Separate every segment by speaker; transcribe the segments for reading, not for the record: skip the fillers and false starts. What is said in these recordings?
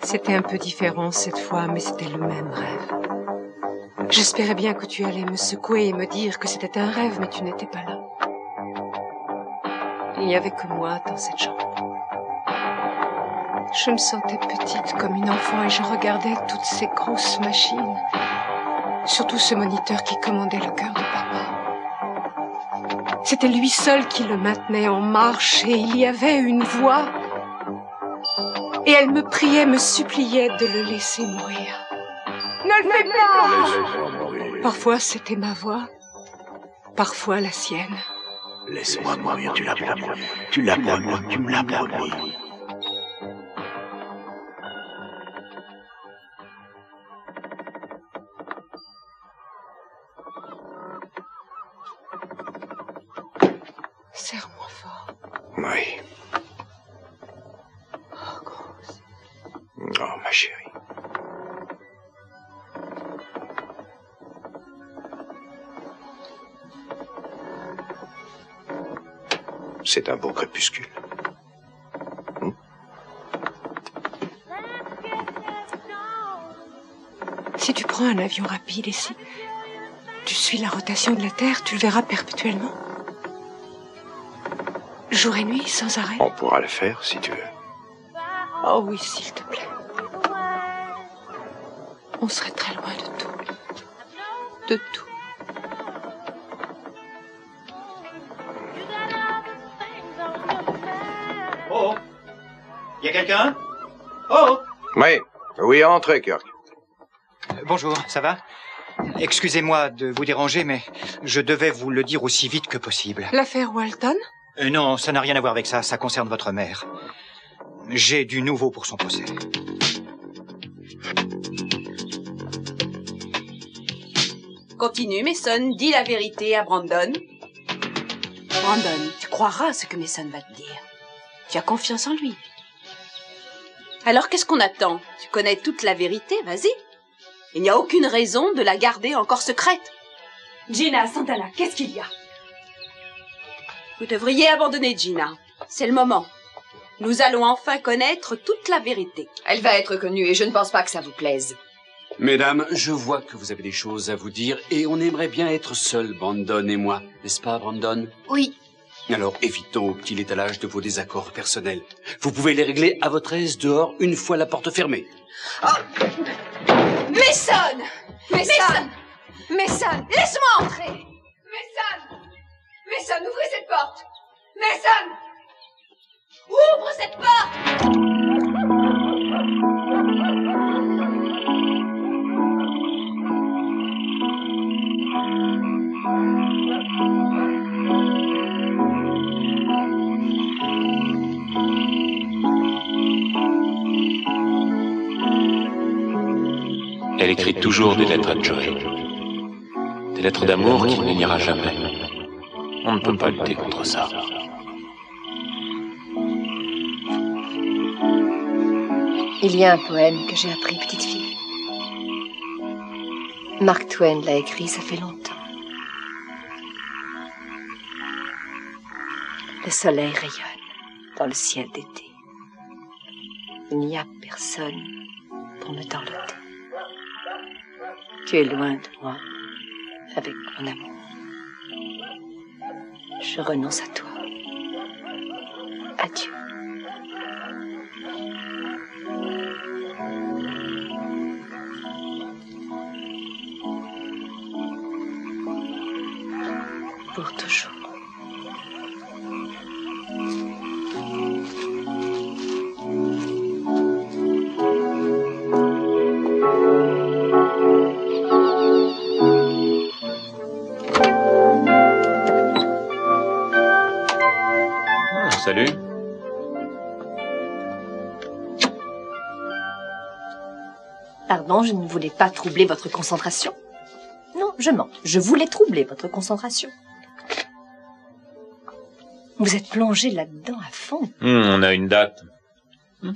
Speaker 1: C'était un peu différent cette fois, mais c'était le même rêve. J'espérais bien que tu allais me secouer et me dire que c'était un rêve, mais tu n'étais pas là. Il n'y avait que moi dans cette chambre. Je me sentais petite comme une enfant et je regardais toutes ces grosses machines. Surtout ce moniteur qui commandait le cœur de papa. C'était lui seul qui le maintenait en marche et il y avait une voix. Et elle me priait, me suppliait de le laisser mourir. Ne le fais pas! Parfois c'était ma voix, parfois la sienne.
Speaker 2: Laisse-moi mourir, tu l'as promis. Tu l'as promis, tu me l'as promis.
Speaker 1: Serre-moi fort.
Speaker 2: Oui.
Speaker 1: Oh, grosse.
Speaker 2: Oh, ma chérie. C'est un beau crépuscule.
Speaker 1: Si tu prends un avion rapide et si tu suis la rotation de la Terre, tu le verras perpétuellement. Jour et nuit, sans arrêt.
Speaker 2: On pourra le faire si tu veux.
Speaker 1: Oh oui, s'il te plaît. On serait très loin de tout. De tout.
Speaker 3: Oh! Y a quelqu'un? Oh!
Speaker 2: Oui, entrez, Kirk.
Speaker 3: Bonjour, ça va? Excusez-moi de vous déranger, mais je devais vous le dire aussi vite que possible.
Speaker 1: L'affaire Walton?
Speaker 3: Non, ça n'a rien à voir avec ça, ça concerne votre mère. J'ai du nouveau pour son procès.
Speaker 4: Continue, Mason, dis la vérité à Brandon. Brandon, tu croiras à ce que Mason va te dire. Tu as confiance en lui. Alors qu'est-ce qu'on attend? Tu connais toute la vérité, vas-y. Il n'y a aucune raison de la garder encore secrète.
Speaker 5: Gina, Santana, qu'est-ce qu'il y a?
Speaker 4: Vous devriez abandonner Gina. C'est le moment. Nous allons enfin connaître toute la vérité.
Speaker 6: Elle va être connue et je ne pense pas que ça vous plaise.
Speaker 7: Mesdames, je vois que vous avez des choses à vous dire et on aimerait bien être seuls, Brandon et moi. N'est-ce pas, Brandon?
Speaker 6: Oui.
Speaker 7: Alors évitons au petit étalage de vos désaccords personnels. Vous pouvez les régler à votre aise dehors une fois la porte fermée.
Speaker 6: Oh. Mason! Mason! Mason! Laisse-moi entrer! Mason! Mason, ouvrez cette porte! Mason! Ouvre cette porte!
Speaker 8: Elle écrit toujours des lettres à Joey. Des lettres d'amour qu'il ne lira jamais. On ne peut pas lutter contre ça.
Speaker 6: Il y a un poème que j'ai appris petite fille. Mark Twain l'a écrit, ça fait longtemps. Le soleil rayonne dans le ciel d'été. Il n'y a personne pour me dorloter. Tu es loin de moi, avec mon amour. Je renonce à toi. Adieu. Pour toujours.
Speaker 8: Salut.
Speaker 6: Pardon, je ne voulais pas troubler votre concentration. Non, je mens. Je voulais troubler votre concentration. Vous êtes plongé là-dedans à fond.
Speaker 8: On a une date.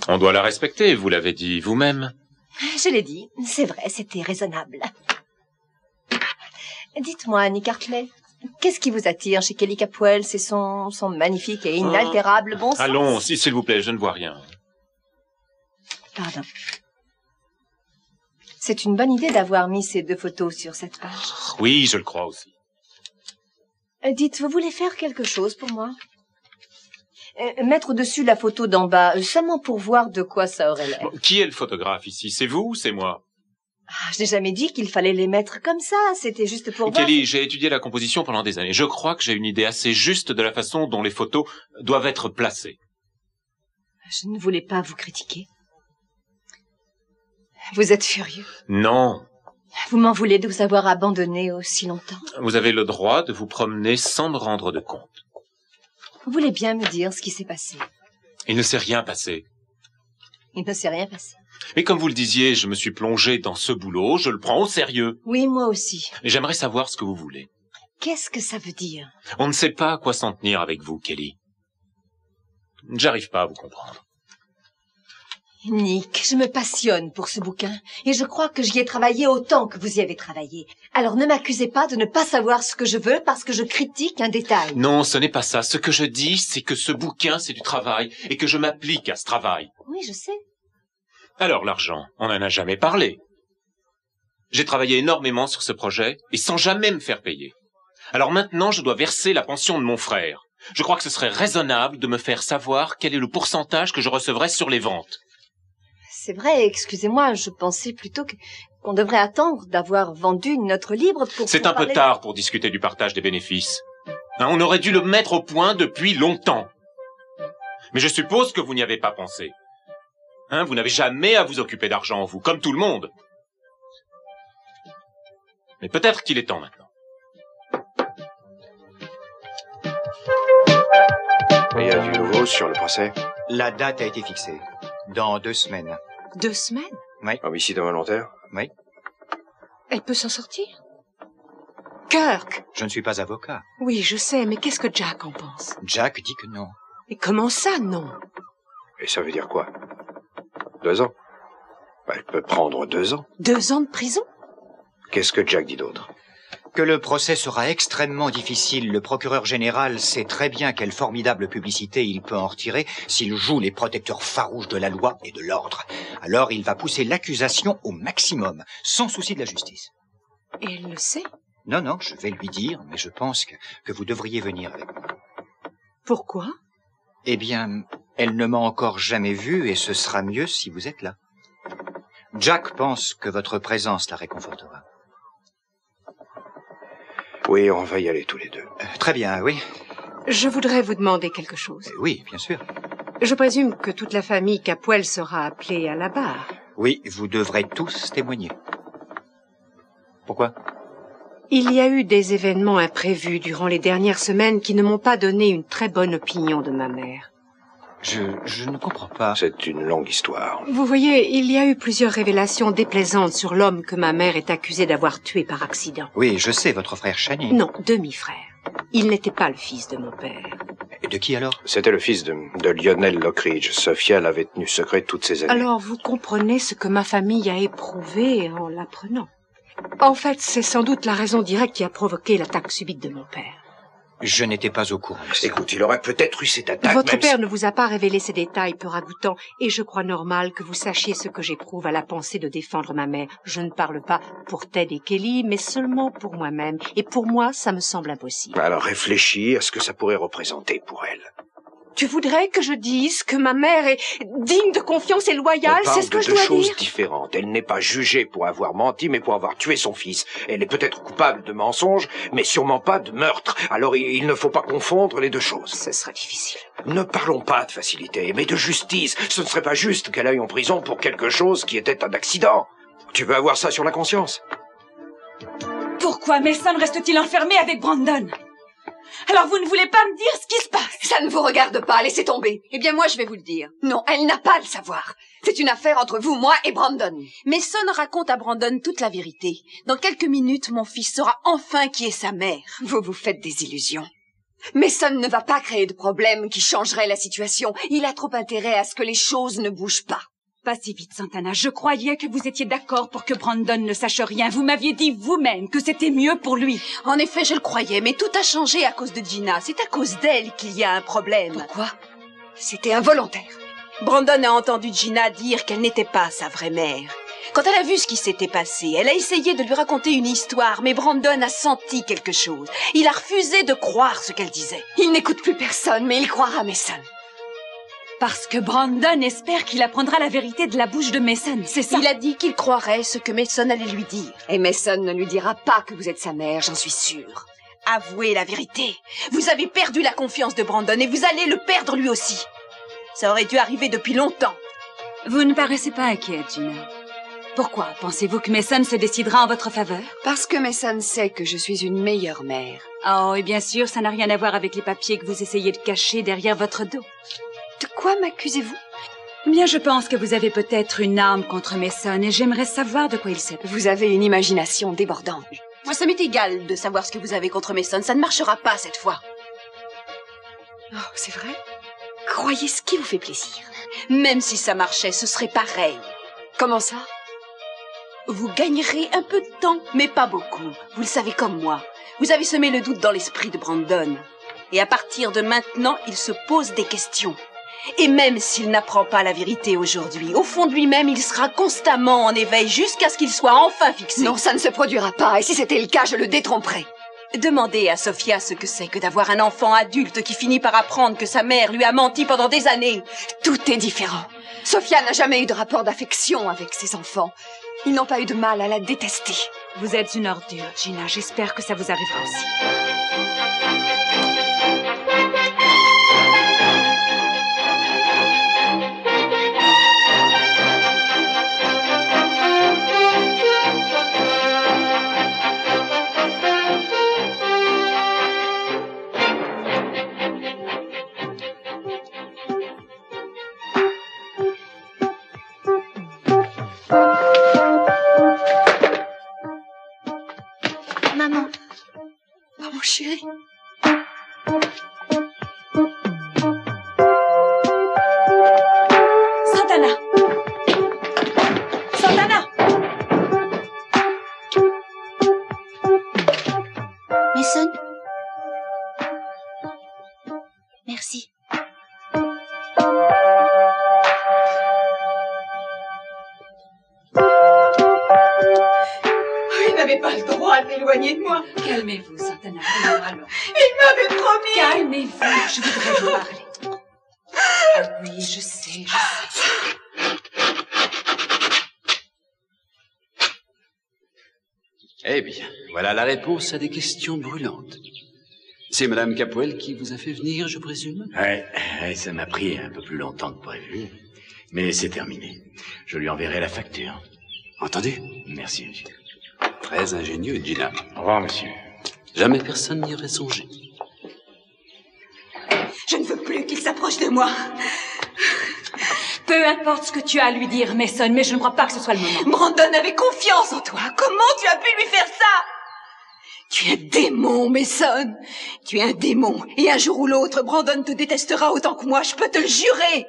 Speaker 8: On doit la respecter, vous l'avez dit vous-même.
Speaker 6: Je l'ai dit, c'est vrai, c'était raisonnable. Dites-moi, Annie Cartley, qu'est-ce qui vous attire chez Kelly Capwell? C'est son magnifique et inaltérable bon sens.
Speaker 8: Allons, s'il vous plaît, je ne vois rien.
Speaker 6: Pardon. C'est une bonne idée d'avoir mis ces 2 photos sur cette page.
Speaker 8: Oui, je le crois aussi.
Speaker 6: Dites, vous voulez faire quelque chose pour moi? Mettre au-dessus la photo d'en bas, seulement pour voir de quoi ça aurait l'air.
Speaker 8: Bon, qui est le photographe ici? C'est vous ou c'est moi?
Speaker 6: Je n'ai jamais dit qu'il fallait les mettre comme ça, c'était juste pour voir.
Speaker 8: Kelly, j'ai étudié la composition pendant des années. Je crois que j'ai une idée assez juste de la façon dont les photos doivent être placées.
Speaker 6: Je ne voulais pas vous critiquer. Vous êtes furieux.
Speaker 8: Non.
Speaker 6: Vous m'en voulez de vous avoir abandonné aussi longtemps.
Speaker 8: Vous avez le droit de vous promener sans me rendre de compte.
Speaker 6: Vous voulez bien me dire ce qui s'est passé?
Speaker 8: Il ne s'est rien passé.
Speaker 6: Il ne s'est rien passé.
Speaker 8: Mais comme vous le disiez, je me suis plongé dans ce boulot, je le prends au sérieux.
Speaker 6: Oui, moi aussi.
Speaker 8: Et j'aimerais savoir ce que vous voulez.
Speaker 6: Qu'est-ce que ça veut dire?
Speaker 8: On ne sait pas à quoi s'en tenir avec vous, Kelly. J'arrive pas à vous comprendre.
Speaker 6: Nick, je me passionne pour ce bouquin et je crois que j'y ai travaillé autant que vous y avez travaillé. Alors ne m'accusez pas de ne pas savoir ce que je veux parce que je critique un détail.
Speaker 8: Non, ce n'est pas ça. Ce que je dis, c'est que ce bouquin, c'est du travail et que je m'applique à ce travail.
Speaker 6: Oui, je sais.
Speaker 8: Alors l'argent, on n'en a jamais parlé. J'ai travaillé énormément sur ce projet et sans jamais me faire payer. Alors maintenant, je dois verser la pension de mon frère. Je crois que ce serait raisonnable de me faire savoir quel est le pourcentage que je recevrai sur les ventes.
Speaker 6: C'est vrai, excusez-moi, je pensais plutôt qu'on devrait attendre d'avoir vendu notre livre pour...
Speaker 8: C'est un peu tard pour discuter du partage des bénéfices. On aurait dû le mettre au point depuis longtemps. Mais je suppose que vous n'y avez pas pensé. Vous n'avez jamais à vous occuper d'argent, vous, comme tout le monde. Mais peut-être qu'il est temps maintenant.
Speaker 2: Il y a du nouveau sur le procès?
Speaker 3: La date a été fixée. Dans 2 semaines.
Speaker 1: 2 semaines?
Speaker 3: Oui.
Speaker 2: Homicide involontaire?
Speaker 3: Oui.
Speaker 1: Elle peut s'en sortir? Kirk!
Speaker 3: Je ne suis pas avocat.
Speaker 1: Oui, je sais, mais qu'est-ce que Jack en pense?
Speaker 3: Jack dit que non.
Speaker 1: Et comment ça, non?
Speaker 2: Et ça veut dire quoi? 2 ans? Elle peut prendre 2 ans.
Speaker 1: 2 ans de prison?
Speaker 2: Qu'est-ce que Jack dit d'autre?
Speaker 3: Que le procès sera extrêmement difficile. Le procureur général sait très bien quelle formidable publicité il peut en retirer s'il joue les protecteurs farouches de la loi et de l'ordre. Alors il va pousser l'accusation au maximum, sans souci de la justice.
Speaker 1: Et elle le sait?
Speaker 3: Non, non, je vais lui dire, mais je pense que vous devriez venir avec moi.
Speaker 1: Pourquoi?
Speaker 3: Eh bien, elle ne m'a encore jamais vu et ce sera mieux si vous êtes là. Jack pense que votre présence la réconfortera.
Speaker 2: Oui, on va y aller tous les 2.
Speaker 3: Très bien, oui.
Speaker 1: Je voudrais vous demander quelque chose.
Speaker 3: Oui, bien sûr.
Speaker 1: Je présume que toute la famille Capwell sera appelée à la barre.
Speaker 3: Oui, vous devrez tous témoigner. Pourquoi?
Speaker 1: Il y a eu des événements imprévus durant les dernières semaines qui ne m'ont pas donné une très bonne opinion de ma mère.
Speaker 3: Je ne comprends pas.
Speaker 2: C'est une longue histoire.
Speaker 1: Vous voyez, il y a eu plusieurs révélations déplaisantes sur l'homme que ma mère est accusée d'avoir tué par accident.
Speaker 3: Oui, je sais, votre frère Channing.
Speaker 1: Non, demi-frère. Il n'était pas le fils de mon père.
Speaker 3: Et de qui alors?
Speaker 2: C'était le fils de Lionel Lockridge. Sophia l'avait tenu secret toutes ces années.
Speaker 1: Alors vous comprenez ce que ma famille a éprouvé en l'apprenant. En fait, c'est sans doute la raison directe qui a provoqué l'attaque subite de mon père.
Speaker 3: Je n'étais pas au courant.
Speaker 2: Écoute, il aurait peut-être eu cette attaque.
Speaker 1: Votre père ne vous a pas révélé ces détails peu ragoûtants, et je crois normal que vous sachiez ce que j'éprouve à la pensée de défendre ma mère. Je ne parle pas pour Ted et Kelly, mais seulement pour moi-même. Et pour moi, ça me semble impossible.
Speaker 2: Alors réfléchis à ce que ça pourrait représenter pour elle.
Speaker 1: Tu voudrais que je dise que ma mère est digne de confiance et loyale, c'est ce que je dois dire?
Speaker 2: On parle de deux choses différentes. Elle n'est pas jugée pour avoir menti, mais pour avoir tué son fils. Elle est peut-être coupable de mensonge, mais sûrement pas de meurtre. Alors il ne faut pas confondre les 2 choses.
Speaker 1: Ce sera difficile.
Speaker 2: Ne parlons pas de facilité, mais de justice. Ce ne serait pas juste qu'elle aille en prison pour quelque chose qui était un accident. Tu veux avoir ça sur la conscience?
Speaker 5: Pourquoi Mason reste-t-il enfermé avec Brandon? Alors vous ne voulez pas me dire ce qui se passe?
Speaker 9: Ça ne vous regarde pas, laissez tomber. Eh bien moi je vais vous le dire. Non, elle n'a pas à le savoir. C'est une affaire entre vous, moi et Brandon.
Speaker 4: Mason raconte à Brandon toute la vérité. Dans quelques minutes, mon fils saura enfin qui est sa mère.
Speaker 9: Vous vous faites des illusions. Mason ne va pas créer de problème qui changerait la situation. Il a trop intérêt à ce que les choses ne bougent pas.
Speaker 5: Pas si vite, Santana. Je croyais que vous étiez d'accord pour que Brandon ne sache rien. Vous m'aviez dit vous-même que c'était mieux pour lui.
Speaker 4: En effet, je le croyais, mais tout a changé à cause de Gina. C'est à cause d'elle qu'il y a un problème.
Speaker 9: Pourquoi? C'était involontaire.
Speaker 4: Brandon a entendu Gina dire qu'elle n'était pas sa vraie mère. Quand elle a vu ce qui s'était passé, elle a essayé de lui raconter une histoire, mais Brandon a senti quelque chose. Il a refusé de croire ce qu'elle disait.
Speaker 9: Il n'écoute plus personne, mais il croira Mason.
Speaker 5: Parce que Brandon espère qu'il apprendra la vérité de la bouche de Mason, c'est ça?
Speaker 4: Il a dit qu'il croirait ce que Mason allait lui dire.
Speaker 9: Et Mason ne lui dira pas que vous êtes sa mère, j'en suis sûre.
Speaker 4: Avouez la vérité. Vous avez perdu la confiance de Brandon et vous allez le perdre lui aussi. Ça aurait dû arriver depuis longtemps.
Speaker 5: Vous ne paraissez pas inquiète, Gina. Pourquoi? Pensez-vous que Mason se décidera en votre faveur?
Speaker 9: Parce que Mason sait que je suis une meilleure mère.
Speaker 5: Oh, et bien sûr, ça n'a rien à voir avec les papiers que vous essayez de cacher derrière votre dos.
Speaker 9: De quoi m'accusez-vous?
Speaker 5: Bien, je pense que vous avez peut-être une arme contre Mason et j'aimerais savoir de quoi il s'agit.
Speaker 9: Vous avez une imagination débordante.
Speaker 4: Moi, ça m'est égal de savoir ce que vous avez contre Mason. Ça ne marchera pas cette fois.
Speaker 9: Oh, c'est vrai? Croyez ce qui vous fait plaisir.
Speaker 4: Même si ça marchait, ce serait pareil.
Speaker 9: Comment ça?
Speaker 4: Vous gagnerez un peu de temps, mais pas beaucoup. Vous le savez comme moi. Vous avez semé le doute dans l'esprit de Brandon. Et à partir de maintenant, il se pose des questions. Et même s'il n'apprend pas la vérité aujourd'hui, au fond de lui-même, il sera constamment en éveil jusqu'à ce qu'il soit enfin fixé.
Speaker 9: Non, ça ne se produira pas. Et si c'était le cas, je le détromperais.
Speaker 4: Demandez à Sophia ce que c'est que d'avoir un enfant adulte qui finit par apprendre que sa mère lui a menti pendant des années.
Speaker 9: Tout est différent. Sophia n'a jamais eu de rapport d'affection avec ses enfants. Ils n'ont pas eu de mal à la détester.
Speaker 5: Vous êtes une ordure, Gina. J'espère que ça vous arrivera aussi.
Speaker 9: Maman. Maman chérie.
Speaker 5: Santana! Santana!
Speaker 10: Mason? Merci.
Speaker 4: Il n'avait pas le droit de m'éloigner de moi.
Speaker 5: Calmez-vous, Santana. Alors.
Speaker 4: Il m'avait promis.
Speaker 5: Calmez-vous, je voudrais vous parler. Ah oui, je sais.
Speaker 7: Eh bien, voilà la réponse à des questions brûlantes. C'est Madame Capwell qui vous a fait venir, je présume?
Speaker 11: Ouais, ça m'a pris un peu plus longtemps que prévu. Mais c'est terminé. Je lui enverrai la facture.
Speaker 7: Entendu?
Speaker 11: Merci, monsieur.
Speaker 7: Très ingénieux, Gina.
Speaker 11: Au revoir, monsieur.
Speaker 7: Jamais personne n'y aurait songé.
Speaker 4: Je ne veux plus qu'il s'approche de moi.
Speaker 5: Peu importe ce que tu as à lui dire, Mason, mais je ne crois pas que ce soit le moment.
Speaker 4: Brandon avait confiance en toi. Comment tu as pu lui faire ça? Tu es un démon, Mason. Tu es un démon. Et un jour ou l'autre, Brandon te détestera autant que moi, je peux te le jurer.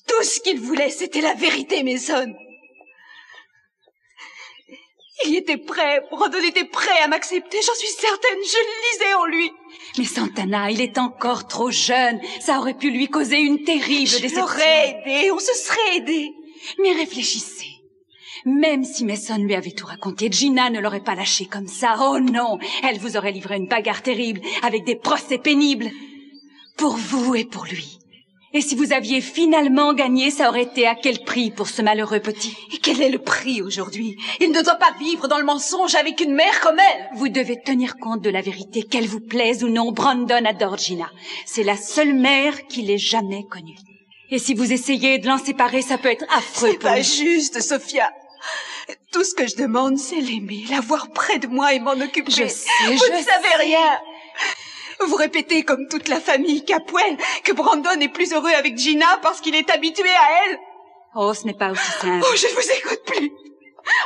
Speaker 4: Tout ce qu'il voulait, c'était la vérité, Mason. Il était prêt, Brandon était prêt à m'accepter, j'en suis certaine, je le lisais en lui.
Speaker 5: Mais Santana, il est encore trop jeune. Ça aurait pu lui causer une terrible déception.
Speaker 4: Je l'aurais aidé, on se serait aidé.
Speaker 5: Mais réfléchissez. Même si Mason lui avait tout raconté, Gina ne l'aurait pas lâché comme ça. Oh non, elle vous aurait livré une bagarre terrible, avec des procès pénibles. Pour vous et pour lui. Et si vous aviez finalement gagné, ça aurait été à quel prix pour ce malheureux petit?
Speaker 4: Et quel est le prix aujourd'hui? Il ne doit pas vivre dans le mensonge avec une mère comme elle.
Speaker 5: Vous devez tenir compte de la vérité, qu'elle vous plaise ou non. Brandon adore Gina. C'est la seule mère qu'il ait jamais connue. Et si vous essayez de l'en séparer, ça peut être affreux.
Speaker 4: C'est pas juste, Sophia. Tout ce que je demande, c'est l'aimer, l'avoir près de moi et m'en occuper.
Speaker 5: Je sais,
Speaker 4: vous ne savez rien. Vous répétez comme toute la famille Capwell que Brandon est plus heureux avec Gina parce qu'il est habitué à elle.
Speaker 5: Oh, ce n'est pas aussi simple.
Speaker 4: Oh, je ne vous écoute plus.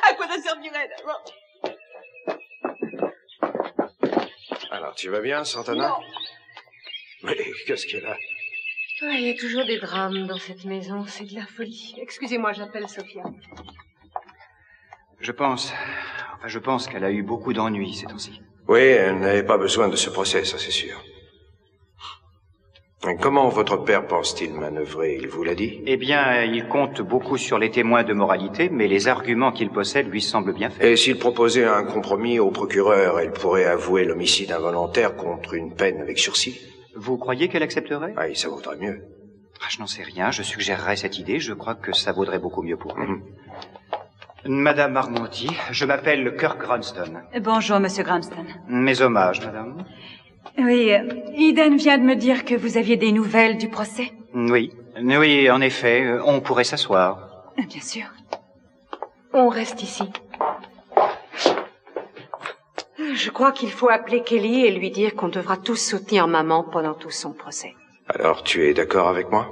Speaker 4: À quoi ça servirait d'abord?
Speaker 2: Alors, tu vas bien, Santana?
Speaker 9: Non.
Speaker 2: Mais qu'est-ce qu'il y a là?
Speaker 1: Il y a toujours des drames dans cette maison, c'est de la folie. Excusez-moi, j'appelle Sophia.
Speaker 3: Je pense qu'elle a eu beaucoup d'ennuis ces temps-ci.
Speaker 2: Oui, elle n'avait pas besoin de ce procès, ça c'est sûr. Et comment votre père pense-t-il manœuvrer? Il vous l'a dit?
Speaker 3: Eh bien, il compte beaucoup sur les témoins de moralité, mais les arguments qu'il possède lui semblent bien faits.
Speaker 2: Et s'il proposait un compromis au procureur, elle pourrait avouer l'homicide involontaire contre une peine avec sursis?
Speaker 3: Vous croyez qu'elle accepterait?
Speaker 2: Ah, ça vaudrait mieux.
Speaker 3: Ah, je n'en sais rien, je suggérerais cette idée, je crois que ça vaudrait beaucoup mieux pour elle. Madame Armonti, je m'appelle Kirk Grunston.
Speaker 5: Bonjour, Monsieur Grunston.
Speaker 3: Mes hommages, madame.
Speaker 5: Oui, Eden vient de me dire que vous aviez des nouvelles du procès.
Speaker 3: Oui, en effet, on pourrait s'asseoir.
Speaker 5: Bien sûr.
Speaker 1: On reste ici. Je crois qu'il faut appeler Kelly et lui dire qu'on devra tous soutenir maman pendant tout son procès.
Speaker 2: Alors, tu es d'accord avec moi?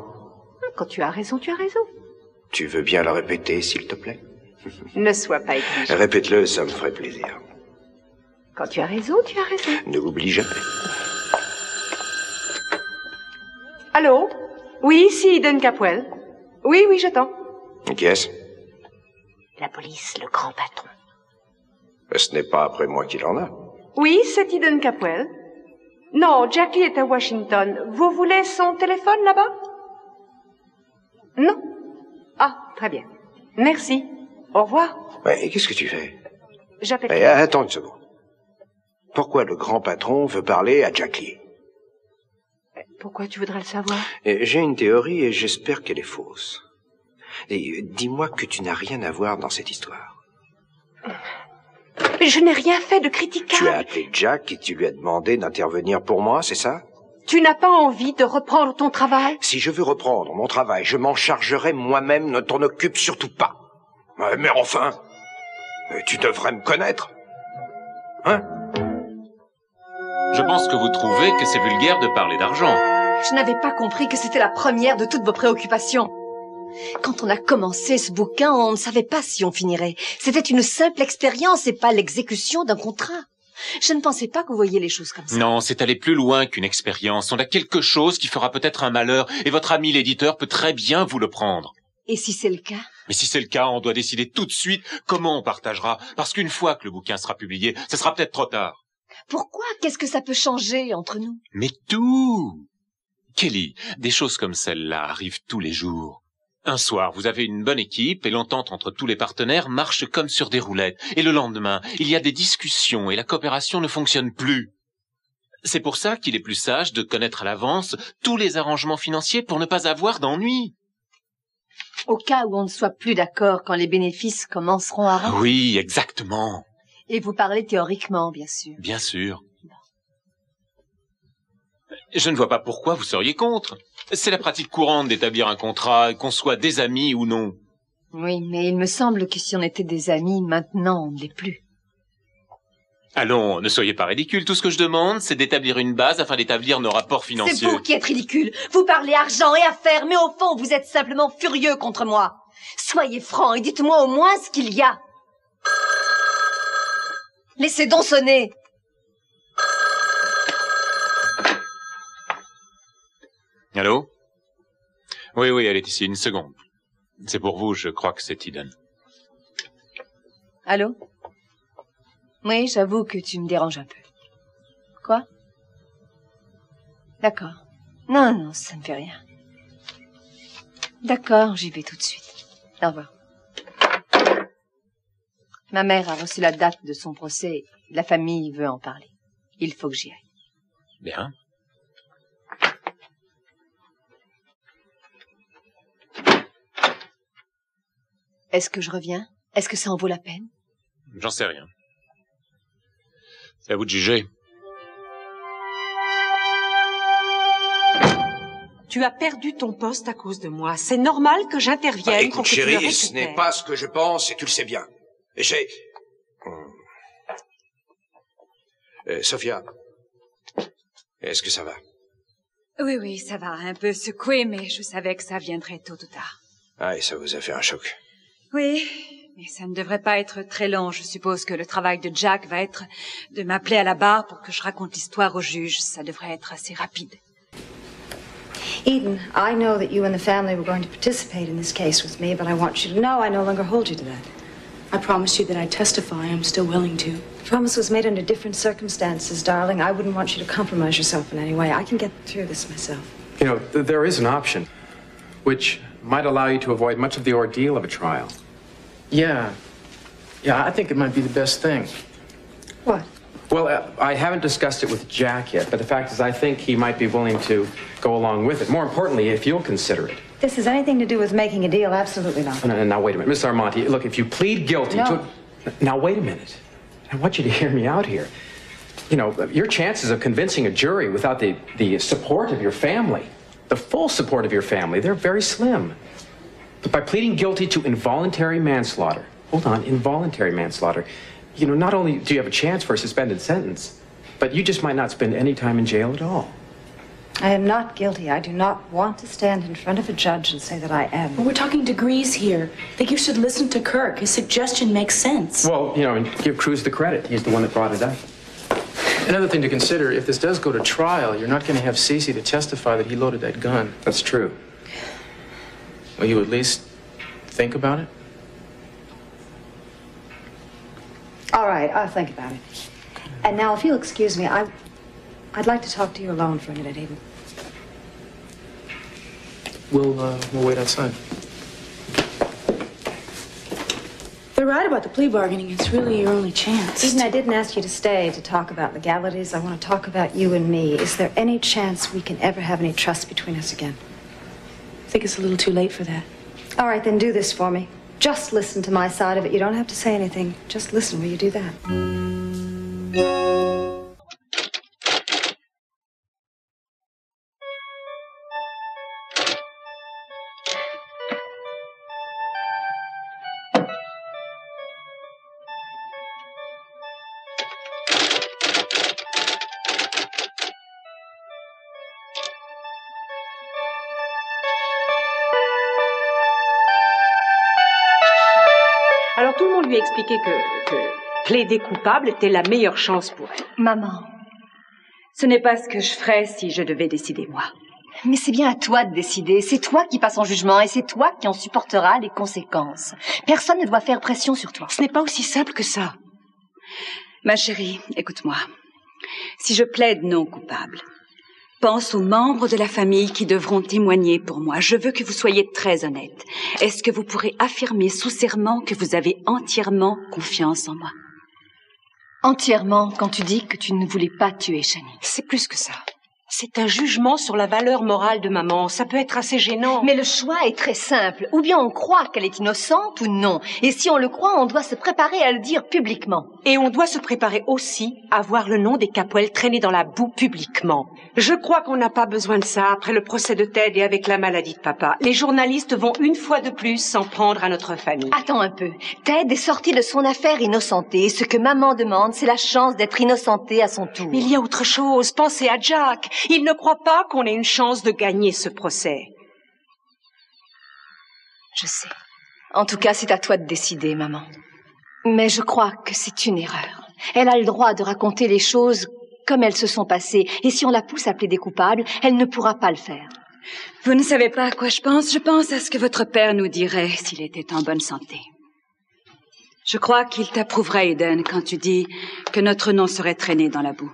Speaker 1: Quand tu as raison, tu as raison.
Speaker 2: Tu veux bien le répéter, s'il te plaît?
Speaker 1: Ne sois pas exigeant.
Speaker 2: Répète-le, ça me ferait plaisir.
Speaker 1: Quand tu as raison, tu as raison.
Speaker 2: Ne l'oublie jamais.
Speaker 1: Allô? Oui, ici Eden Capwell. Oui, j'attends.
Speaker 2: Qui est-ce?
Speaker 1: La police, le grand patron.
Speaker 2: Ce n'est pas après moi qu'il en a.
Speaker 1: Oui, c'est Eden Capwell. Non, Jackie est à Washington. Vous voulez son téléphone là-bas? Non. Ah, très bien. Merci. Au revoir.
Speaker 2: Mais qu'est-ce que tu fais?
Speaker 1: J'appelle.
Speaker 2: Attends une seconde. Pourquoi le grand patron veut parler à Jackie?
Speaker 1: Pourquoi tu voudrais le savoir?
Speaker 2: J'ai une théorie et j'espère qu'elle est fausse. Et dis-moi que tu n'as rien à voir dans cette histoire.
Speaker 1: Je n'ai rien fait de critiquable.
Speaker 2: Tu as appelé Jack et tu lui as demandé d'intervenir pour moi, c'est ça?
Speaker 1: Tu n'as pas envie de reprendre ton travail?
Speaker 2: Si je veux reprendre mon travail, je m'en chargerai moi-même, ne t'en occupe surtout pas. Mais enfin, tu devrais me connaître. Hein?
Speaker 8: Je pense que vous trouvez que c'est vulgaire de parler d'argent.
Speaker 9: Je n'avais pas compris que c'était la première de toutes vos préoccupations. Quand on a commencé ce bouquin, on ne savait pas si on finirait. C'était une simple expérience et pas l'exécution d'un contrat. Je ne pensais pas que vous voyiez les choses comme ça.
Speaker 8: Non, c'est aller plus loin qu'une expérience. On a quelque chose qui fera peut-être un malheur, et votre ami l'éditeur peut très bien vous le prendre.
Speaker 9: Et si c'est le cas?
Speaker 8: Mais si c'est le cas, on doit décider tout de suite comment on partagera. Parce qu'une fois que le bouquin sera publié, ce sera peut-être trop tard.
Speaker 9: Pourquoi? Qu'est-ce que ça peut changer entre nous?
Speaker 8: Mais tout! Kelly, des choses comme celle-là arrivent tous les jours. Un soir, vous avez une bonne équipe et l'entente entre tous les partenaires marche comme sur des roulettes. Et le lendemain, il y a des discussions et la coopération ne fonctionne plus. C'est pour ça qu'il est plus sage de connaître à l'avance tous les arrangements financiers pour ne pas avoir d'ennuis.
Speaker 9: Au cas où on ne soit plus d'accord quand les bénéfices commenceront à rentrer.
Speaker 8: Oui, exactement.
Speaker 9: Et vous parlez théoriquement, bien sûr.
Speaker 8: Bien sûr. Je ne vois pas pourquoi vous seriez contre. C'est la pratique courante d'établir un contrat, qu'on soit des amis ou non.
Speaker 9: Oui, mais il me semble que si on était des amis, maintenant on ne l'est plus.
Speaker 8: Allons, ne soyez pas ridicule. Tout ce que je demande, c'est d'établir une base afin d'établir nos rapports financiers.
Speaker 9: C'est vous qui êtes ridicule. Vous parlez argent et affaires, mais au fond, vous êtes simplement furieux contre moi. Soyez franc et dites-moi au moins ce qu'il y a. Laissez donc sonner.
Speaker 8: Allô? Oui, elle est ici, une seconde. C'est pour vous, je crois que c'est Eden.
Speaker 9: Allô? Oui, j'avoue que tu me déranges un peu. Quoi? D'accord. Non, ça ne fait rien. D'accord, j'y vais tout de suite. Au revoir. Ma mère a reçu la date de son procès. La famille veut en parler. Il faut que j'y aille.
Speaker 8: Bien.
Speaker 9: Est-ce que je reviens? Est-ce que ça en vaut la peine?
Speaker 8: J'en sais rien. C'est à vous de juger.
Speaker 1: Tu as perdu ton poste à cause de moi. C'est normal que j'intervienne
Speaker 2: écoute,
Speaker 1: pour que tu le
Speaker 2: chérie,
Speaker 1: récupères.
Speaker 2: ce n'est pas ce que je pense et tu le sais bien. J'ai... Sophia, est-ce que ça va?
Speaker 5: Oui, ça va. Un peu secoué, mais je savais que ça viendrait tôt ou tard.
Speaker 2: Ah, et ça vous a fait un choc.
Speaker 5: Oui, mais ça ne devrait pas être très long. Je suppose que le travail de Jack va être de m'appeler à la barre pour que je raconte l'histoire au juge. Ça devrait être assez rapide.
Speaker 12: Eden, I know that you and the family were going to participate in this case with me, but I want you to know I no longer hold you to that.
Speaker 13: I promised you that I'd testify. I'm still willing to.
Speaker 12: The promise was made under different circumstances, darling. I wouldn't want you to compromise yourself in any way. I can get through this myself.
Speaker 14: You know, there is an option, which might allow you to avoid much of the ordeal of a trial.
Speaker 15: Yeah. Yeah, I think it might be the best thing.
Speaker 9: What?
Speaker 14: Well, I haven't discussed it with Jack yet, but the fact is I think he might be willing to go along with it. More importantly, if you'll consider it.
Speaker 9: This has anything to do with making a deal? Absolutely not.
Speaker 14: Now, wait a minute. Miss Armonti, look, if you plead guilty to... Now, wait a minute. I want you to hear me out here. You know, your chances of convincing a jury without the support of your family, the full support of your family, they're very slim. But by pleading guilty to involuntary manslaughter, hold on, involuntary manslaughter, you know, not only do you have a chance for a suspended sentence, but you just might not spend any time in jail at all.
Speaker 9: I am not guilty. I do not want to stand in front of a judge and say that I am.
Speaker 13: Well, we're talking degrees here. I think you should listen to Kirk. His suggestion makes sense.
Speaker 14: Well, you know, and give Cruz the credit. He's the one that brought it up.
Speaker 15: Another thing to consider, if this does go to trial, you're not going to have Cece to testify that he loaded that gun.
Speaker 14: That's true.
Speaker 15: Will you at least think about it?
Speaker 9: All right, I'll think about it. And now, if you'll excuse me, I'd like to talk to you alone for a minute, Eden.
Speaker 15: We'll wait outside.
Speaker 13: They're right about the plea bargaining. It's really your only chance.
Speaker 9: Eden, I didn't ask you to stay to talk about legalities. I want to talk about you and me. Is there any chance we can ever have any trust between us again?
Speaker 13: I think it's a little too late for that.
Speaker 9: All right, then do this for me. Just listen to my side of it. You don't have to say anything. Just listen. Will you do that?
Speaker 16: Alors tout le monde lui a expliqué que plaider coupable était la meilleure chance pour elle.
Speaker 5: Maman, ce n'est pas ce que je ferais si je devais décider moi.
Speaker 9: Mais c'est bien à toi de décider. C'est toi qui passes en jugement et c'est toi qui en supporteras les conséquences. Personne ne doit faire pression sur toi.
Speaker 16: Ce n'est pas aussi simple que ça.
Speaker 5: Ma chérie, écoute-moi. Si je plaide non coupable, pense aux membres de la famille qui devront témoigner pour moi. Je veux que vous soyez très honnête. Est-ce que vous pourrez affirmer sous serment que vous avez entièrement confiance en moi?
Speaker 9: Entièrement, quand tu dis que tu ne voulais pas tuer Shani.
Speaker 16: C'est plus que ça. C'est un jugement sur la valeur morale de maman. Ça peut être assez gênant.
Speaker 9: Mais le choix est très simple. Ou bien on croit qu'elle est innocente ou non. Et si on le croit, on doit se préparer à le dire publiquement.
Speaker 16: Et on doit se préparer aussi à voir le nom des Capwell traîner dans la boue publiquement. Je crois qu'on n'a pas besoin de ça après le procès de Ted et avec la maladie de papa. Les journalistes vont une fois de plus s'en prendre à notre famille.
Speaker 9: Attends un peu. Ted est sorti de son affaire innocenté. Et ce que maman demande, c'est la chance d'être innocenté à son tour.
Speaker 16: Mais il y a autre chose. Pensez à Jack. Il ne croit pas qu'on ait une chance de gagner ce procès.
Speaker 9: Je sais. En tout cas, c'est à toi de décider, maman. Mais je crois que c'est une erreur. Elle a le droit de raconter les choses comme elles se sont passées. Et si on la pousse à plaider coupable, elle ne pourra pas le faire.
Speaker 5: Vous ne savez pas à quoi je pense. Je pense à ce que votre père nous dirait s'il était en bonne santé. Je crois qu'il t'approuvera, Eden, quand tu dis que notre nom serait traîné dans la boue.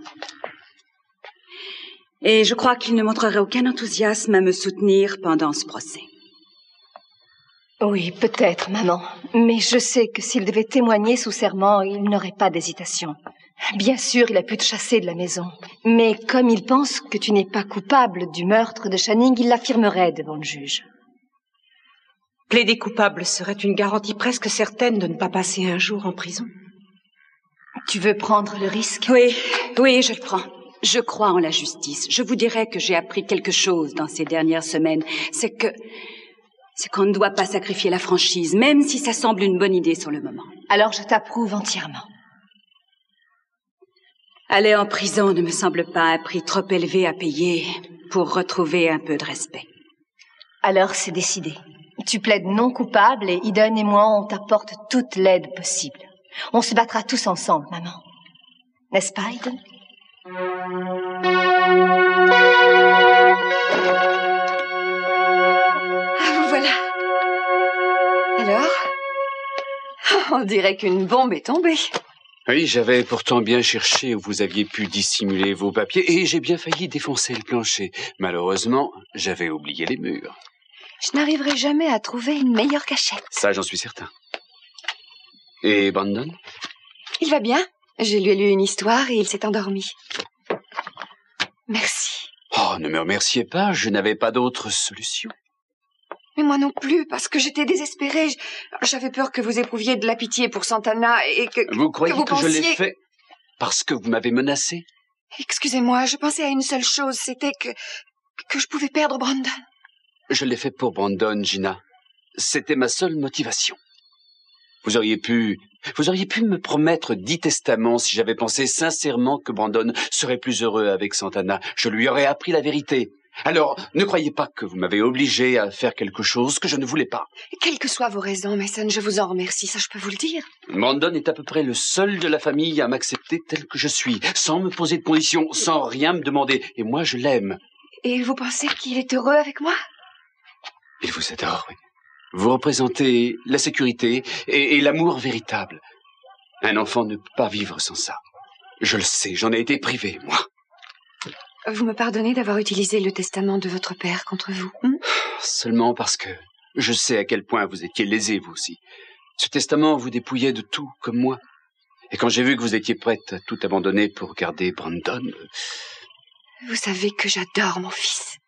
Speaker 5: Et je crois qu'il ne montrerait aucun enthousiasme à me soutenir pendant ce procès.
Speaker 9: Oui, peut-être, maman. Mais je sais que s'il devait témoigner sous serment, il n'aurait pas d'hésitation. Bien sûr, il a pu te chasser de la maison. Mais comme il pense que tu n'es pas coupable du meurtre de Channing, il l'affirmerait devant le juge.
Speaker 16: Plaider coupable serait une garantie presque certaine de ne pas passer un jour en prison.
Speaker 9: Tu veux prendre le risque?
Speaker 5: Oui, je le prends. Je crois en la justice. Je vous dirais que j'ai appris quelque chose dans ces dernières semaines. C'est qu'on ne doit pas sacrifier la franchise, même si ça semble une bonne idée sur le moment.
Speaker 9: Alors je t'approuve entièrement.
Speaker 5: Aller en prison ne me semble pas un prix trop élevé à payer pour retrouver un peu de respect.
Speaker 9: Alors c'est décidé. Tu plaides non coupable et Eden et moi, on t'apporte toute l'aide possible. On se battra tous ensemble, maman. N'est-ce pas, Eden?
Speaker 6: Ah, vous voilà. Alors? On dirait qu'une bombe est tombée.
Speaker 7: Oui, j'avais pourtant bien cherché où vous aviez pu dissimuler vos papiers et j'ai bien failli défoncer le plancher. Malheureusement, j'avais oublié les murs.
Speaker 9: Je n'arriverai jamais à trouver une meilleure cachette.
Speaker 7: Ça, j'en suis certain. Et Brandon?
Speaker 9: Il va bien. Je lui ai lu une histoire et il s'est endormi. Merci.
Speaker 7: Oh, ne me remerciez pas, je n'avais pas d'autre solution.
Speaker 9: Mais moi non plus, parce que j'étais désespérée. J'avais peur que vous éprouviez de la pitié pour Santana et que...
Speaker 7: Vous croyez que
Speaker 9: pensiez...
Speaker 7: je l'ai fait parce que vous m'avez menacé?
Speaker 9: Excusez-moi, je pensais à une seule chose, c'était que je pouvais perdre Brandon.
Speaker 7: Je l'ai fait pour Brandon, Gina. C'était ma seule motivation. Vous auriez pu me promettre 10 testaments si j'avais pensé sincèrement que Brandon serait plus heureux avec Santana. Je lui aurais appris la vérité. Alors, ne croyez pas que vous m'avez obligé à faire quelque chose que je ne voulais pas.
Speaker 9: Quelles que soient vos raisons, Mason, je vous en remercie, ça je peux vous le dire.
Speaker 7: Brandon est à peu près le seul de la famille à m'accepter tel que je suis, sans me poser de conditions, sans rien me demander. Et moi, je l'aime.
Speaker 9: Et vous pensez qu'il est heureux avec moi?
Speaker 7: Il vous adore, oui. Vous représentez la sécurité et l'amour véritable. Un enfant ne peut pas vivre sans ça. Je le sais, j'en ai été privé, moi.
Speaker 9: Vous me pardonnez d'avoir utilisé le testament de votre père contre vous?
Speaker 7: Seulement parce que je sais à quel point vous étiez lésé, vous aussi. Ce testament vous dépouillait de tout, comme moi. Et quand j'ai vu que vous étiez prête à tout abandonner pour garder Brandon...
Speaker 9: Vous savez que j'adore mon fils.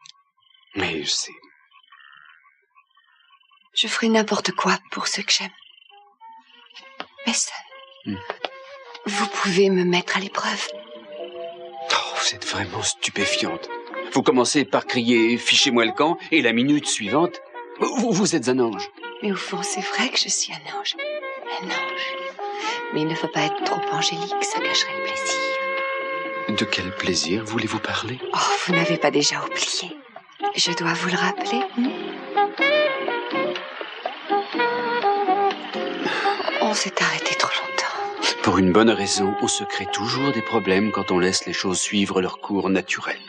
Speaker 7: Mais je sais.
Speaker 9: Je ferai n'importe quoi pour ceux que j'aime. Mason, vous pouvez me mettre à l'épreuve.
Speaker 7: Oh, vous êtes vraiment stupéfiante. Vous commencez par crier « Fichez-moi le camp » et la minute suivante, vous êtes un ange.
Speaker 9: Mais au fond, c'est vrai que je suis un ange. Un ange. Mais il ne faut pas être trop angélique, ça cacherait le plaisir.
Speaker 7: De quel plaisir voulez-vous parler?
Speaker 9: Oh, vous n'avez pas déjà oublié. Je dois vous le rappeler. On s'est arrêté trop longtemps.
Speaker 7: Pour une bonne raison, on se crée toujours des problèmes quand on laisse les choses suivre leur cours naturel.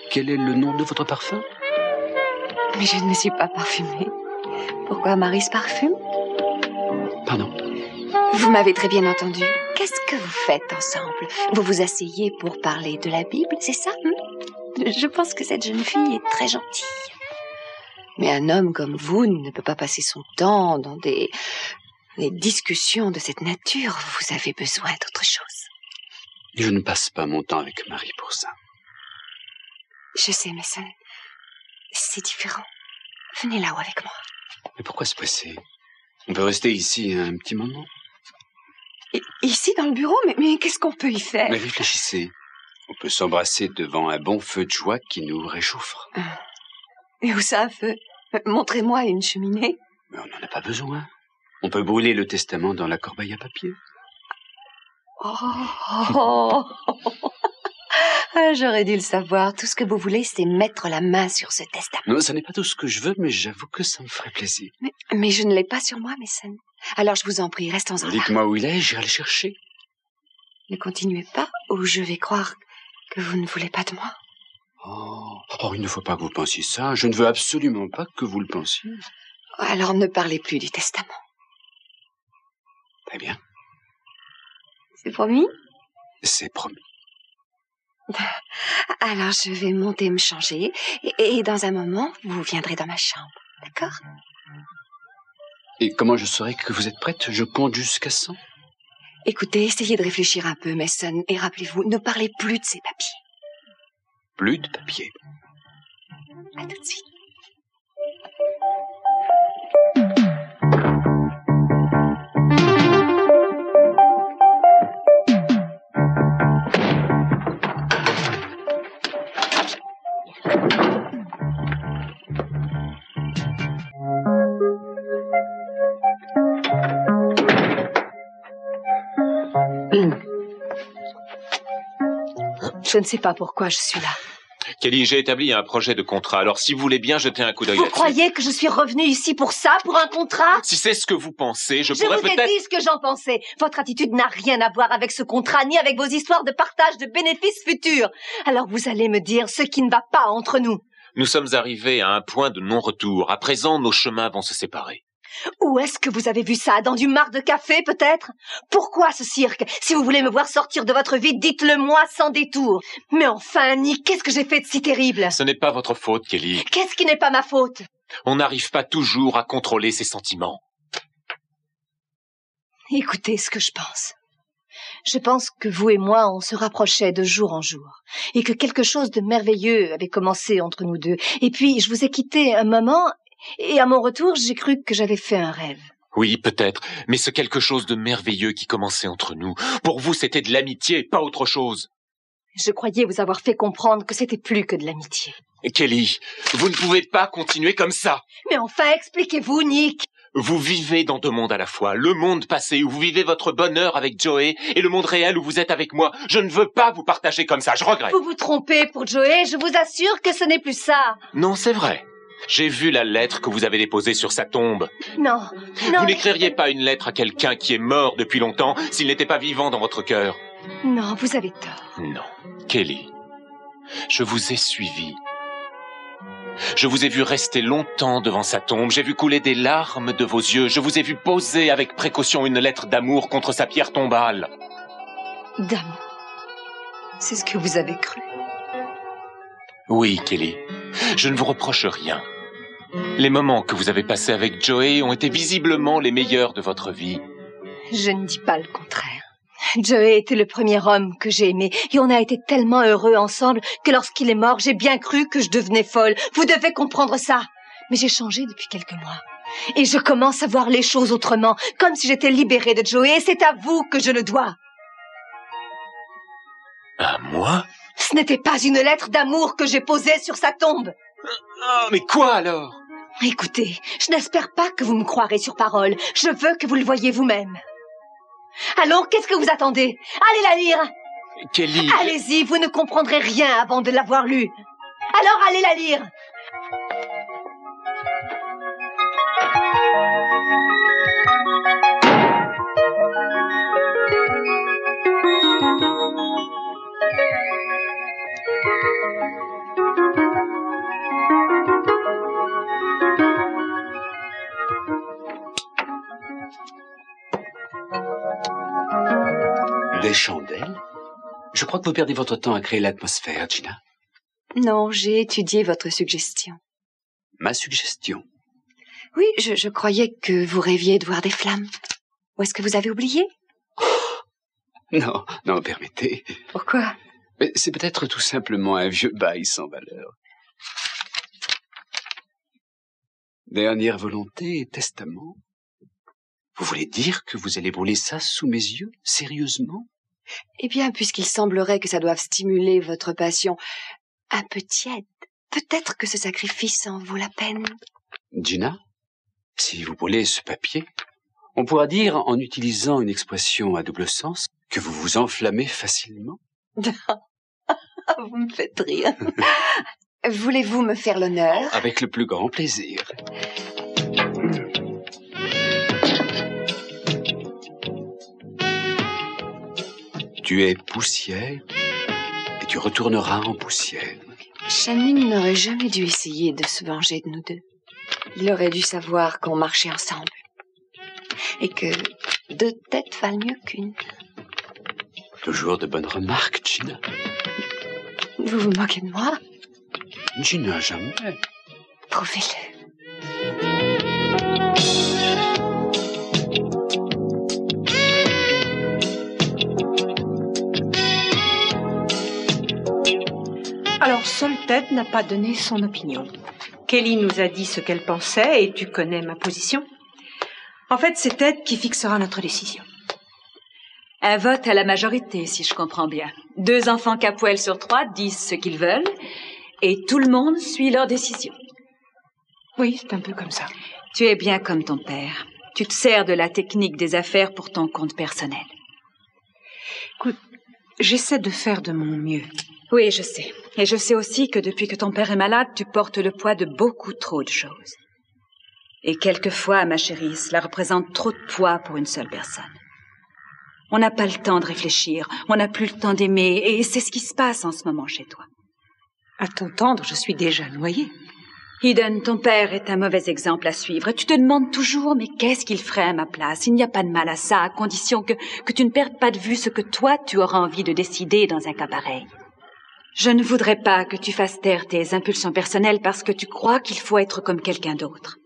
Speaker 7: Quel est le nom de votre parfum?
Speaker 9: Mais je ne me suis pas parfumée. Pourquoi Marie se parfume?
Speaker 7: Pardon?
Speaker 9: Vous m'avez très bien entendu. Qu'est-ce que vous faites ensemble? Vous vous asseyez pour parler de la Bible, c'est ça? Je pense que cette jeune fille est très gentille. Mais un homme comme vous ne peut pas passer son temps dans des discussions de cette nature. Vous avez besoin d'autre chose.
Speaker 7: Je ne passe pas mon temps avec Marie pour ça.
Speaker 9: Je sais, Mason. C'est différent. Venez là-haut avec moi.
Speaker 7: Mais pourquoi se presser? On peut rester ici un petit moment.
Speaker 9: Ici, dans le bureau? Mais qu'est-ce qu'on peut y faire?
Speaker 7: Mais réfléchissez. On peut s'embrasser devant un bon feu de joie qui nous réchauffe.
Speaker 9: Et où ça, un feu? Montrez-moi une cheminée.
Speaker 7: Mais on n'en a pas besoin. On peut brûler le testament dans la corbeille à papier.
Speaker 9: Oh. Ah, j'aurais dû le savoir. Tout ce que vous voulez, c'est mettre la main sur ce testament.
Speaker 7: Non, ce n'est pas tout ce que je veux, mais j'avoue que ça me ferait plaisir.
Speaker 9: Mais je ne l'ai pas sur moi, Mason. Alors je vous en prie, restons en là.
Speaker 7: Dites-moi où il est, j'irai le chercher.
Speaker 9: Ne continuez pas, ou je vais croire que vous ne voulez pas de moi.
Speaker 7: Oh, il ne faut pas que vous pensiez ça. Je ne veux absolument pas que vous le pensiez.
Speaker 9: Alors ne parlez plus du testament.
Speaker 7: Très bien.
Speaker 9: C'est promis?
Speaker 7: C'est promis.
Speaker 9: Alors je vais monter me changer, et dans un moment, vous viendrez dans ma chambre, d'accord?
Speaker 7: Et comment je saurai que vous êtes prête? Je compte jusqu'à 100.
Speaker 9: Écoutez, essayez de réfléchir un peu, Mason, et rappelez-vous, ne parlez plus de ces papiers.
Speaker 7: Plus de papier.
Speaker 9: À tout de suite. Je ne sais pas pourquoi je suis là.
Speaker 8: Kelly, j'ai établi un projet de contrat, alors si vous voulez bien jeter un coup d'œil
Speaker 9: Vous
Speaker 8: là-dessus.
Speaker 9: croyez que je suis revenue ici pour ça, pour un contrat?
Speaker 8: Si c'est ce que vous pensez, je
Speaker 9: vous
Speaker 8: pourrais
Speaker 9: ai
Speaker 8: peut-être...
Speaker 9: dit ce que j'en pensais. Votre attitude n'a rien à voir avec ce contrat, ni avec vos histoires de partage de bénéfices futurs. Alors vous allez me dire ce qui ne va pas entre nous.
Speaker 8: Nous sommes arrivés à un point de non-retour. À présent, nos chemins vont se séparer.
Speaker 9: Où est-ce que vous avez vu ça? Dans du marc de café, peut-être? Pourquoi ce cirque? Si vous voulez me voir sortir de votre vie, dites-le-moi sans détour. Mais enfin, Nick, qu'est-ce que j'ai fait de si terrible?
Speaker 8: Ce n'est pas votre faute, Kelly.
Speaker 9: Qu'est-ce qui n'est pas ma faute?
Speaker 8: On n'arrive pas toujours à contrôler ses sentiments.
Speaker 9: Écoutez ce que je pense. Je pense que vous et moi, on se rapprochait de jour en jour, et que quelque chose de merveilleux avait commencé entre nous deux. Et puis, je vous ai quitté un moment, et à mon retour, j'ai cru que j'avais fait un rêve.
Speaker 8: Oui, peut-être, mais ce quelque chose de merveilleux qui commençait entre nous, pour vous, c'était de l'amitié, pas autre chose.
Speaker 9: Je croyais vous avoir fait comprendre que c'était plus que de l'amitié.
Speaker 8: Kelly, vous ne pouvez pas continuer comme ça.
Speaker 9: Mais enfin, expliquez-vous, Nick.
Speaker 8: Vous vivez dans deux mondes à la fois. Le monde passé où vous vivez votre bonheur avec Joey et le monde réel où vous êtes avec moi. Je ne veux pas vous partager comme ça, je regrette.
Speaker 9: Vous vous trompez pour Joey, je vous assure que ce n'est plus ça.
Speaker 8: Non, c'est vrai. J'ai vu la lettre que vous avez déposée sur sa tombe.
Speaker 9: Non, non.
Speaker 8: Vous n'écririez pas une lettre à quelqu'un qui est mort depuis longtemps s'il n'était pas vivant dans votre cœur.
Speaker 9: Non, vous avez tort.
Speaker 8: Non. Kelly, je vous ai suivi. Je vous ai vu rester longtemps devant sa tombe, j'ai vu couler des larmes de vos yeux, je vous ai vu poser avec précaution une lettre d'amour contre sa pierre tombale.
Speaker 9: D'amour? C'est ce que vous avez cru?
Speaker 8: Oui, Kelly, je ne vous reproche rien. Les moments que vous avez passés avec Joey ont été visiblement les meilleurs de votre vie.
Speaker 9: Je ne dis pas le contraire. Joey était le premier homme que j'ai aimé, et on a été tellement heureux ensemble que lorsqu'il est mort, j'ai bien cru que je devenais folle. Vous devez comprendre ça. Mais j'ai changé depuis quelques mois. Et je commence à voir les choses autrement, comme si j'étais libérée de Joey, et c'est à vous que je le dois.
Speaker 8: À moi?
Speaker 9: Ce n'était pas une lettre d'amour que j'ai posée sur sa tombe.
Speaker 8: Oh, mais quoi alors?
Speaker 9: Écoutez, je n'espère pas que vous me croirez sur parole. Je veux que vous le voyiez vous-même. Alors, qu'est-ce que vous attendez? Allez la lire!
Speaker 8: Kelly...
Speaker 9: Allez-y, vous ne comprendrez rien avant de l'avoir lu. Alors, allez la lire!
Speaker 7: Des chandelles? Je crois que vous perdez votre temps à créer l'atmosphère, Gina.
Speaker 6: Non, j'ai étudié votre suggestion.
Speaker 7: Ma suggestion?
Speaker 6: Oui, je croyais que vous rêviez de voir des flammes. Ou est-ce que vous avez oublié?
Speaker 7: Non, non, permettez.
Speaker 6: Pourquoi?
Speaker 7: Mais c'est peut-être tout simplement un vieux bail sans valeur. Dernière volonté et testament. Vous voulez dire que vous allez brûler ça sous mes yeux? Sérieusement?
Speaker 6: Eh bien, puisqu'il semblerait que ça doive stimuler votre passion un peu tiède, peut-être que ce sacrifice en vaut la peine.
Speaker 7: Gina, si vous brûlez ce papier, on pourra dire, en utilisant une expression à double sens, que vous vous enflammez facilement.
Speaker 6: Vous me faites rire. Voulez-vous me faire l'honneur?
Speaker 7: Avec le plus grand plaisir. Tu es poussière et tu retourneras en poussière.
Speaker 6: Shannon n'aurait jamais dû essayer de se venger de nous deux. Il aurait dû savoir qu'on marchait ensemble. Et que deux têtes valent mieux qu'une.
Speaker 7: Toujours de bonnes remarques, Gina.
Speaker 6: Vous vous moquez de moi?
Speaker 7: Gina, jamais.
Speaker 6: Prouvez-le.
Speaker 16: Alors, seule Ted n'a pas donné son opinion. Kelly nous a dit ce qu'elle pensait et tu connais ma position. En fait, c'est Ted qui fixera notre décision.
Speaker 5: Un vote à la majorité, si je comprends bien. 2 enfants Capwell sur 3 disent ce qu'ils veulent et tout le monde suit leur décision.
Speaker 16: Oui, c'est un peu comme ça.
Speaker 5: Tu es bien comme ton père. Tu te sers de la technique des affaires pour ton compte personnel.
Speaker 16: Écoute, j'essaie de faire de mon mieux.
Speaker 5: Oui, je sais. Et je sais aussi que depuis que ton père est malade, tu portes le poids de beaucoup trop de choses. Et quelquefois, ma chérie, cela représente trop de poids pour une seule personne. On n'a pas le temps de réfléchir, on n'a plus le temps d'aimer, et c'est ce qui se passe en ce moment chez toi.
Speaker 16: À t'entendre, je suis déjà noyée.
Speaker 5: Eden, ton père est un mauvais exemple à suivre. Tu te demandes toujours, mais qu'est-ce qu'il ferait à ma place? Il n'y a pas de mal à ça, à condition que tu ne perdes pas de vue ce que toi, tu auras envie de décider dans un cas pareil. Je ne voudrais pas que tu fasses taire tes impulsions personnelles parce que tu crois qu'il faut être comme quelqu'un d'autre.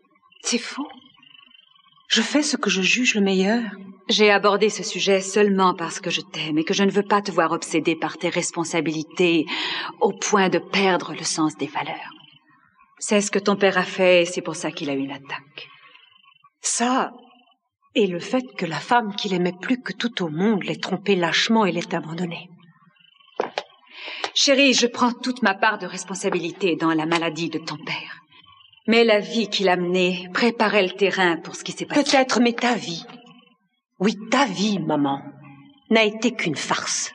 Speaker 16: C'est faux. Je fais ce que je juge le meilleur.
Speaker 5: J'ai abordé ce sujet seulement parce que je t'aime et que je ne veux pas te voir obsédée par tes responsabilités au point de perdre le sens des valeurs. C'est ce que ton père a fait et c'est pour ça qu'il a eu une attaque.
Speaker 16: Ça, et le fait que la femme qu'il aimait plus que tout au monde l'ait trompé lâchement et l'ait abandonné.
Speaker 5: Chérie, je prends toute ma part de responsabilité dans la maladie de ton père. Mais la vie qu'il a menée préparait le terrain pour ce qui s'est passé.
Speaker 16: Peut-être, mais ta vie, oui, ta vie, maman, n'a été qu'une farce.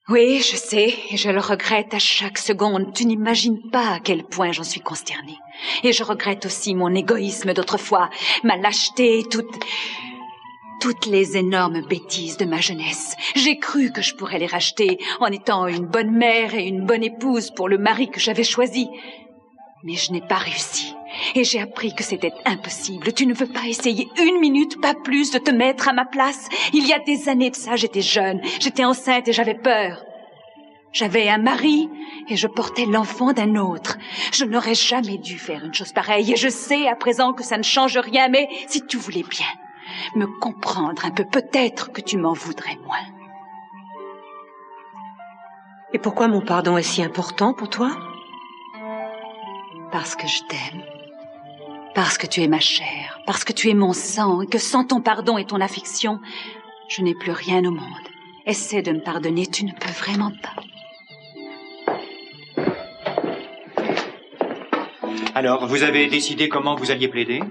Speaker 5: Oui, je sais, et je le regrette à chaque seconde. Tu n'imagines pas à quel point j'en suis consternée. Et je regrette aussi mon égoïsme d'autrefois, ma lâcheté, toutes les énormes bêtises de ma jeunesse. J'ai cru que je pourrais les racheter en étant une bonne mère et une bonne épouse pour le mari que j'avais choisi. Mais je n'ai pas réussi. Et j'ai appris que c'était impossible. Tu ne veux pas essayer une minute, pas plus, de te mettre à ma place? Il y a des années de ça, j'étais jeune, j'étais enceinte et j'avais peur. J'avais un mari et je portais l'enfant d'un autre. Je n'aurais jamais dû faire une chose pareille. Et je sais à présent que ça ne change rien, mais si tu voulais bien me comprendre un peu, peut-être que tu m'en voudrais moins.
Speaker 16: Et pourquoi mon pardon est si important pour toi?
Speaker 5: Parce que je t'aime. Parce que tu es ma chair. Parce que tu es mon sang. Et que sans ton pardon et ton affection, je n'ai plus rien au monde. Essaie de me pardonner, tu ne peux vraiment pas.
Speaker 3: Alors, vous avez décidé comment vous alliez plaider?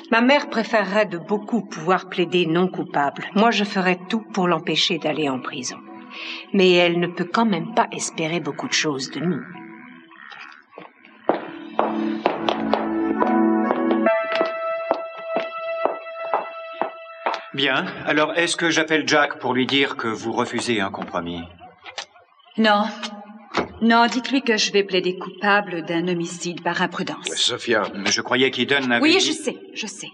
Speaker 16: Ma mère préférerait de beaucoup pouvoir plaider non coupable. Moi, je ferais tout pour l'empêcher d'aller en prison. Mais elle ne peut quand même pas espérer beaucoup de choses de nous.
Speaker 3: Bien. Alors, est-ce que j'appelle Jack pour lui dire que vous refusez un compromis?
Speaker 5: Non. Non, dites-lui que je vais plaider coupable d'un homicide par imprudence.
Speaker 2: Sophia.
Speaker 3: Je croyais qu'Eden avait
Speaker 5: Oui,
Speaker 3: dit...
Speaker 5: je sais.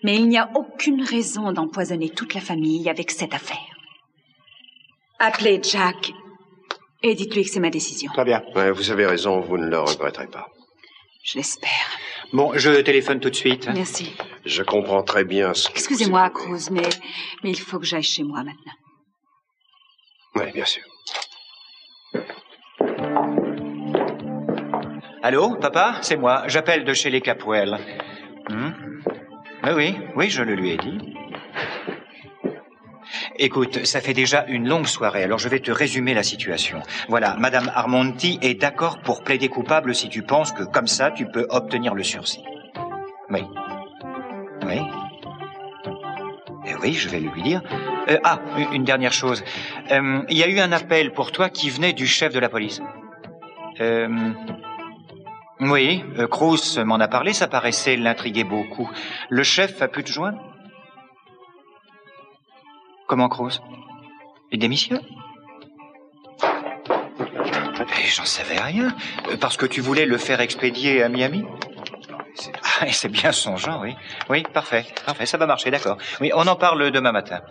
Speaker 5: Mais il n'y a aucune raison d'empoisonner toute la famille avec cette affaire. Appelez Jack et dites-lui que c'est ma décision.
Speaker 3: Très bien.
Speaker 2: Ouais, vous avez raison, vous ne le regretterez pas.
Speaker 5: Je l'espère.
Speaker 3: Bon, je téléphone tout de suite.
Speaker 5: Merci.
Speaker 2: Je comprends très bien ce que
Speaker 5: Excusez-moi, Cruz, mais il faut que j'aille chez moi maintenant.
Speaker 2: Oui, bien sûr.
Speaker 3: Allô, papa? C'est moi. J'appelle de chez les Capwell. Oui, je le lui ai dit. Écoute, ça fait déjà une longue soirée, alors je vais te résumer la situation. Voilà, Madame Armonti est d'accord pour plaider coupable si tu penses que comme ça, tu peux obtenir le sursis. Oui. Oui, je vais lui dire. Une dernière chose. Il y a eu un appel pour toi qui venait du chef de la police. Oui, Cruz m'en a parlé, ça paraissait l'intriguer beaucoup. Le chef a pu te joindre? Comment, Cruz? Il démissionne? J'en savais rien. Parce que tu voulais le faire expédier à Miami? C'est bien son genre, oui. Oui, parfait, ça va marcher, d'accord. Oui, on en parle demain matin.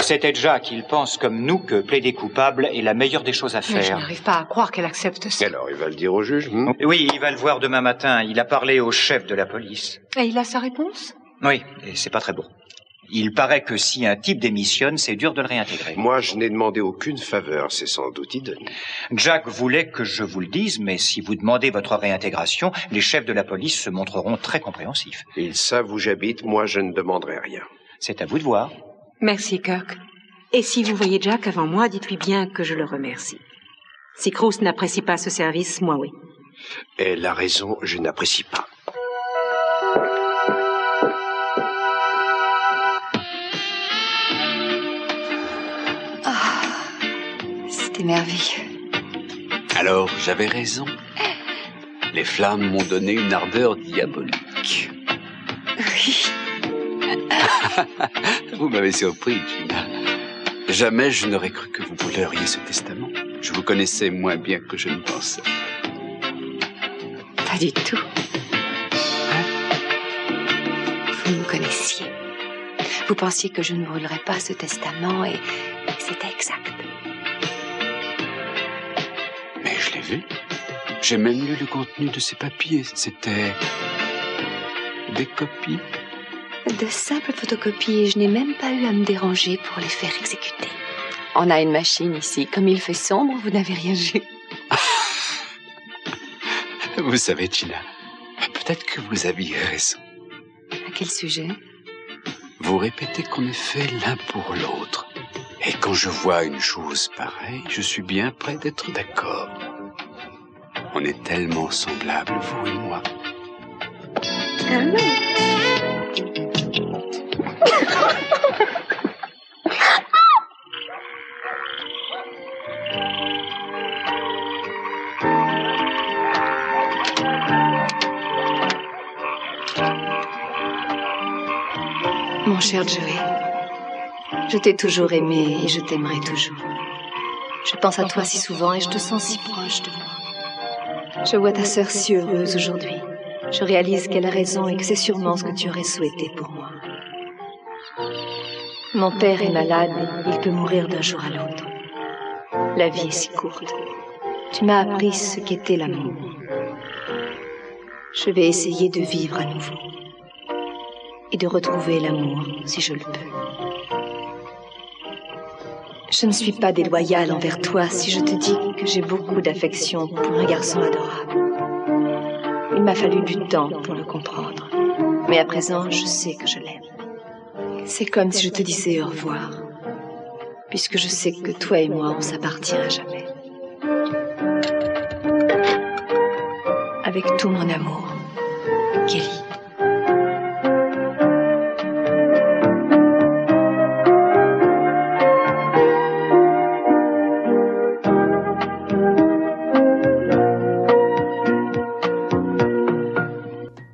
Speaker 3: C'était Jack, il pense comme nous que plaider coupable est la meilleure des choses à faire.
Speaker 16: Mais je n'arrive pas à croire qu'elle accepte ça.
Speaker 2: Alors, il va le dire au juge?
Speaker 3: Oui, il va le voir demain matin. Il a parlé au chef de la police.
Speaker 16: Et il a sa réponse?
Speaker 3: Oui, et c'est pas très beau. Il paraît que si un type démissionne, c'est dur de le réintégrer.
Speaker 2: Moi, je n'ai demandé aucune faveur, c'est sans doute Eden.
Speaker 3: Jack voulait que je vous le dise, mais si vous demandez votre réintégration, les chefs de la police se montreront très compréhensifs.
Speaker 2: Ils savent où j'habite, moi je ne demanderai rien.
Speaker 3: C'est à vous de voir.
Speaker 16: Merci, Kirk. Et si vous voyez Jack avant moi, dites-lui bien que je le remercie. Si Cruz n'apprécie pas ce service, moi oui.
Speaker 2: Elle a raison, je n'apprécie pas.
Speaker 9: C'était merveilleux.
Speaker 7: Alors, j'avais raison. Les flammes m'ont donné une ardeur diabolique.
Speaker 9: Oui.
Speaker 7: Vous m'avez surpris, Gina. Jamais je n'aurais cru que vous brûleriez ce testament. Je vous connaissais moins bien que je ne pensais.
Speaker 6: Pas du tout. Vous me connaissiez. Vous pensiez que je ne brûlerais pas ce testament et c'était exact.
Speaker 7: Mais je l'ai vu. J'ai même lu le contenu de ces papiers. C'était des copies.
Speaker 6: De simples photocopies et je n'ai même pas eu à me déranger pour les faire exécuter. On a une machine ici. Comme il fait sombre, vous n'avez rien vu.
Speaker 7: Vous savez, Gina, peut-être que vous aviez raison.
Speaker 6: À quel sujet?
Speaker 7: Vous répétez qu'on est fait l'un pour l'autre. Et quand je vois une chose pareille, je suis bien près d'être d'accord. On est tellement semblables, vous et moi.
Speaker 6: Ah non. Mon cher Joey, je t'ai toujours aimé et je t'aimerai toujours. Je pense à toi si souvent et je te sens si proche de moi. Je vois ta sœur si heureuse aujourd'hui. Je réalise qu'elle a raison et que c'est sûrement ce que tu aurais souhaité pour moi. Mon père est malade, il peut mourir d'un jour à l'autre. La vie est si courte. Tu m'as appris ce qu'était l'amour. Je vais essayer de vivre à nouveau. Et de retrouver l'amour, si je le peux. Je ne suis pas déloyale envers toi si je te dis que j'ai beaucoup d'affection pour un garçon adorable. Il m'a fallu du temps pour le comprendre. Mais à présent, je sais que je l'aime. C'est comme si je te disais au revoir, puisque je sais que toi et moi, on s'appartient à jamais. Avec tout mon amour, Kelly.